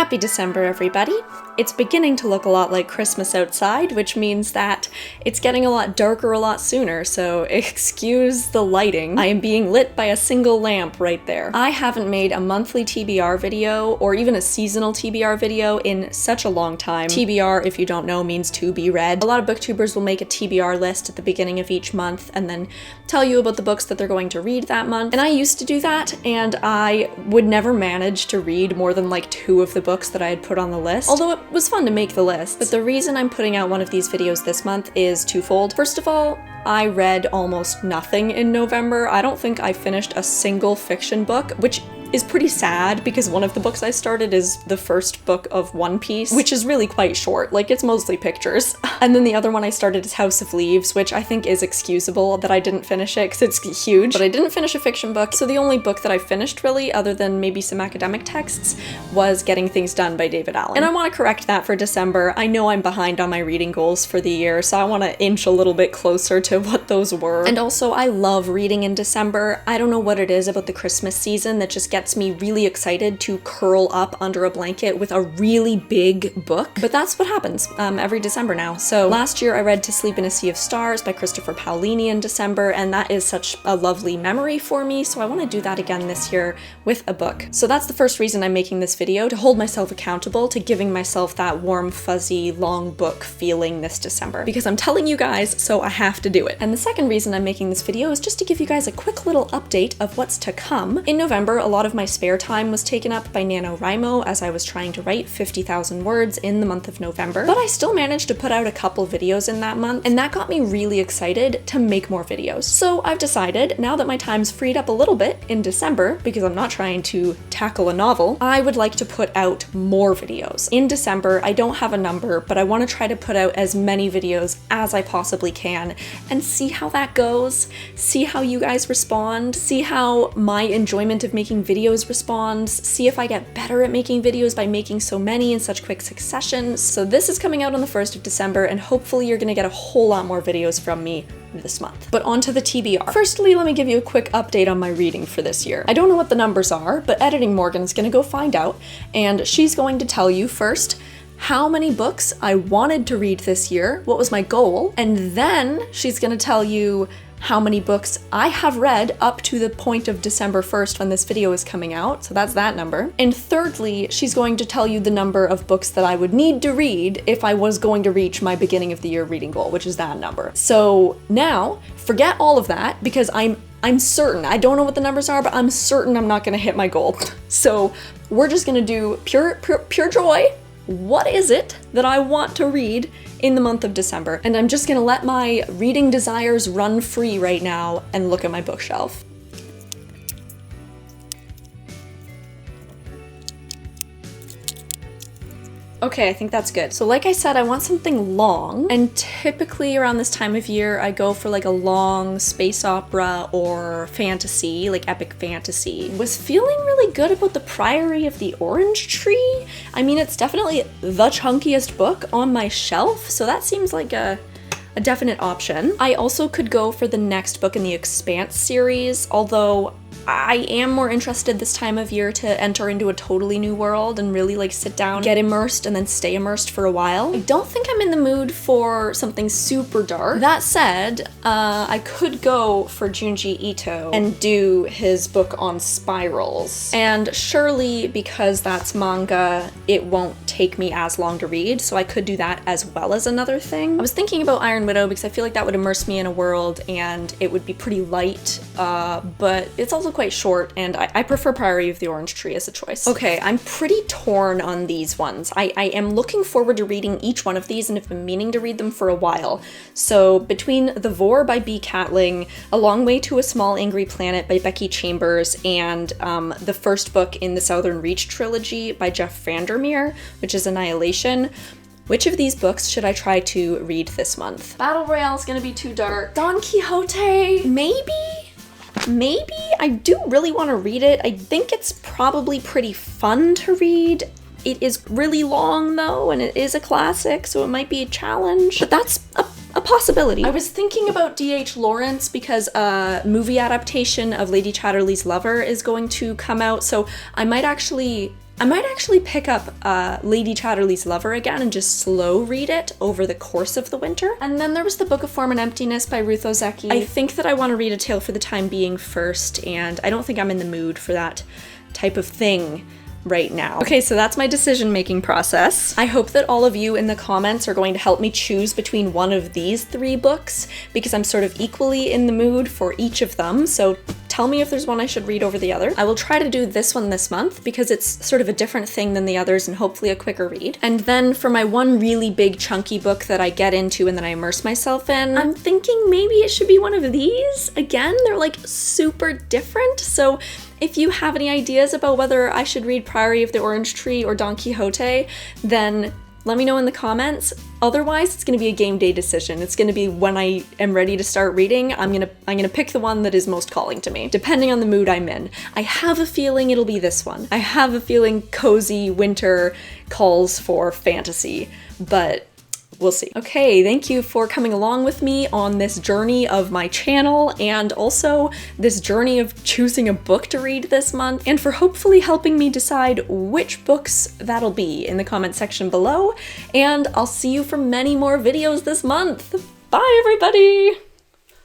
Happy December, everybody! It's beginning to look a lot like Christmas outside, which means that it's getting a lot darker a lot sooner, so excuse the lighting. I am being lit by a single lamp right there. I haven't made a monthly TBR video, or even a seasonal TBR video, in such a long time. TBR, if you don't know, means to be read. A lot of booktubers will make a TBR list at the beginning of each month and then tell you about the books that they're going to read that month. And I used to do that, and I would never manage to read more than like 2 of the books that I had put on the list, although it was fun to make the list. But the reason I'm putting out one of these videos this month is twofold. First of all, I read almost nothing in November. I don't think I finished a single fiction book, which is pretty sad because one of the books I started is the first book of One Piece, which is really quite short, like it's mostly pictures. And then the other one I started is House of Leaves, which I think is excusable that I didn't finish it because it's huge, but I didn't finish a fiction book. So the only book that I finished really, other than maybe some academic texts, was Getting Things Done by David Allen. And I want to correct that for December. I know I'm behind on my reading goals for the year, so I want to inch a little bit closer to what those were. And also, I love reading in December. I don't know what it is about the Christmas season that just gets me really excited to curl up under a blanket with a really big book, but that's what happens every December now. So last year I read To Sleep in a Sea of Stars by Christopher Paolini in December, and that is such a lovely memory for me, so I want to do that again this year with a book. So that's the first reason I'm making this video, to hold myself accountable to giving myself that warm, fuzzy, long book feeling this December, because I'm telling you guys, so I have to do it. And the second reason I'm making this video is just to give you guys a quick little update of what's to come. In November, a lot of my spare time was taken up by NaNoWriMo as I was trying to write 50,000 words in the month of November, but I still managed to put out a couple videos in that month, and that got me really excited to make more videos. So I've decided, now that my time's freed up a little bit in December, because I'm not trying to tackle a novel, I would like to put out more videos. In December, I don't have a number, but I want to try to put out as many videos as I possibly can and see how that goes, see how you guys respond, see how my enjoyment of making videos responds, see if I get better at making videos by making so many in such quick succession. So this is coming out on the 1st of December, and hopefully you're gonna get a whole lot more videos from me this month. But on to the TBR. Firstly, let me give you a quick update on my reading for this year. I don't know what the numbers are, but Editing Morgan's gonna go find out, and she's going to tell you first how many books I wanted to read this year, what was my goal, and then she's gonna tell you how many books I have read up to the point of December 1st when this video is coming out, so that's that number. And thirdly, she's going to tell you the number of books that I would need to read if I was going to reach my beginning of the year reading goal, which is that number. So now, forget all of that, because I'm certain, I don't know what the numbers are, but I'm certain I'm not gonna hit my goal. So we're just gonna do pure joy. What is it that I want to read in the month of December? And I'm just gonna let my reading desires run free right now and look at my bookshelf. Okay, I think that's good. So like I said, I want something long, and typically around this time of year, I go for like a long space opera or fantasy, like epic fantasy. Was feeling really good about The Priory of the Orange Tree. I mean, it's definitely the chunkiest book on my shelf, so that seems like a definite option. I also could go for the next book in the Expanse series, although I am more interested this time of year to enter into a totally new world and really like sit down, get immersed, and then stay immersed for a while. I don't think I'm in the mood for something super dark. That said, I could go for Junji Ito and do his book on spirals. And surely, because that's manga, it won't take me as long to read, so I could do that as well as another thing. I was thinking about Iron Widow because I feel like that would immerse me in a world and it would be pretty light, but it's also quite short, and I prefer Priory of the Orange Tree as a choice. Okay, I'm pretty torn on these ones. I am looking forward to reading each one of these and have been meaning to read them for a while. So between The Vorrh by B. Catling, A Long Way to a Small Angry Planet by Becky Chambers, and the first book in the Southern Reach trilogy by Jeff Vandermeer, which is Annihilation, which of these books should I try to read this month? Battle Royale is gonna be too dark. Don Quixote? Maybe? I do really want to read it. I think it's probably pretty fun to read. It is really long though, and it is a classic, so it might be a challenge, but that's a possibility. I was thinking about D.H. Lawrence because a movie adaptation of Lady Chatterley's Lover is going to come out, so I might actually I might actually pick up Lady Chatterley's Lover again and just slow read it over the course of the winter. And then there was the Book of Form and Emptiness by Ruth Ozeki. I think that I want to read A Tale for the Time Being first, and I don't think I'm in the mood for that type of thing right now. Okay, so that's my decision-making process. I hope that all of you in the comments are going to help me choose between one of these 3 books, because I'm sort of equally in the mood for each of them, so tell me if there's one I should read over the other. I will try to do this one this month because it's sort of a different thing than the others and hopefully a quicker read. And then for my one really big chunky book that I get into and then I immerse myself in, I'm thinking maybe it should be one of these. Again, they're like super different, so if you have any ideas about whether I should read Priory of the Orange Tree or Don Quixote, then let me know in the comments. Otherwise, it's gonna be a game day decision. It's gonna be when I am ready to start reading, I'm gonna pick the one that is most calling to me, depending on the mood I'm in. I have a feeling it'll be this one. I have a feeling cozy winter calls for fantasy, but we'll see. Okay, thank you for coming along with me on this journey of my channel and also this journey of choosing a book to read this month, and for hopefully helping me decide which books that'll be in the comment section below. And I'll see you for many more videos this month. Bye, everybody!